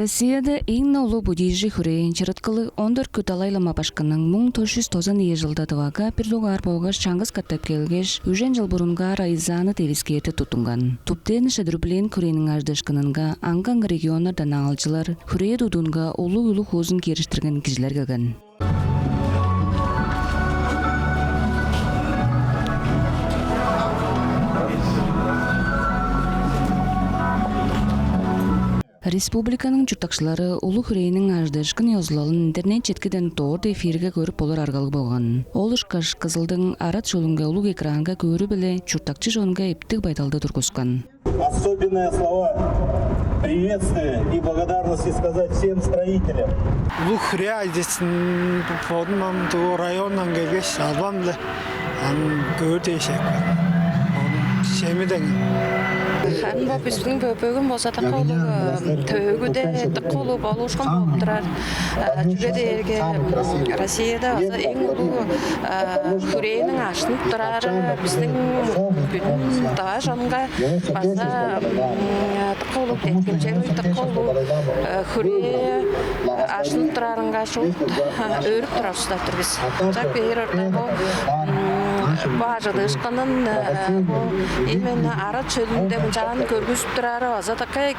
Россияда эң нолу будижи хүрейін чырыткалы 14 күт алайлама башкының 1990 жылда тывага пирдугар болгаш чаңгыз каттап келгеш, үжен жыл бурунга райзаны тевискети тутунган. Туптен шедрублен хүрейнің аждышкынынга аңганг регионардан алчылар хүрей дудунга улу хозын керіштірген кижилер келген. Республиканың журтакчылары улуу хүрейнин аждышкын язылалын интернет четкиден тоорду эфирге көрүп болор аргалы болгон. Ол ышкаш кызылдын арат жолунга улуу экранга көрү беле журтакчы жонга эптик байталды тургузган. Особенные слова приветствия и благодарности сказать всем строителям. Улуу хүрей аждысын подмамду районнан келгеш албамды көрдү эшекпен. Семиден Хан бо биздин бөгөн болса таколу төгүдө таколу болушкан болуптурар. Жүгөдөргө Россияда эң улуу хүрейнин ашынып турары биздин күн тажанга баса таколу кеткенчеги таколу хүрей ашынып турарынга шул өрүп турабыздар биз. Так берерде бу бажыдышканын именно арат чөлүндө жан көргүзүп турары аза такай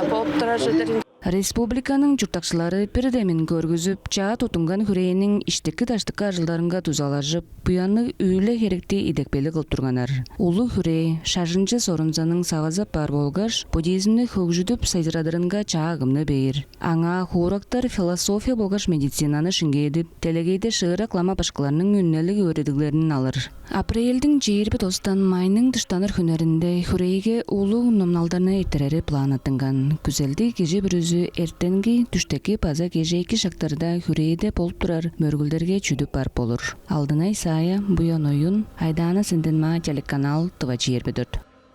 болуп турар. Республиканың журтакчылары передемин көргүзүп, жаа тутунган хүрейнин иштики таштыкка жылдарынга тузалажып, буянны үйле керекти идекпели кылып турганар. Улуу хүрей шажынчы сорунзанын савазап бар болгаш, буддизмни хөгжүдүп сайдырадырынга чаагымны бейир. Аңа хуурактар философия болгаш медицинаны шиңгейдип, телегейде шыырак лама башкаларынын үннелик өредиглерин алыр. Апрелдин 29-тан майнын тыштаныр хүнөрүндө хүрейге улуу номналдарны эртерери планатынган. Күзелди кежи бүрүзү эртенги түштеки база кежи 2 шактарда хүрейде болуп турар мөргүлдерге чүдүп бар болур. Алдынай Сая, Буян Оюн, Айдана Синденма телеканал ТВ24.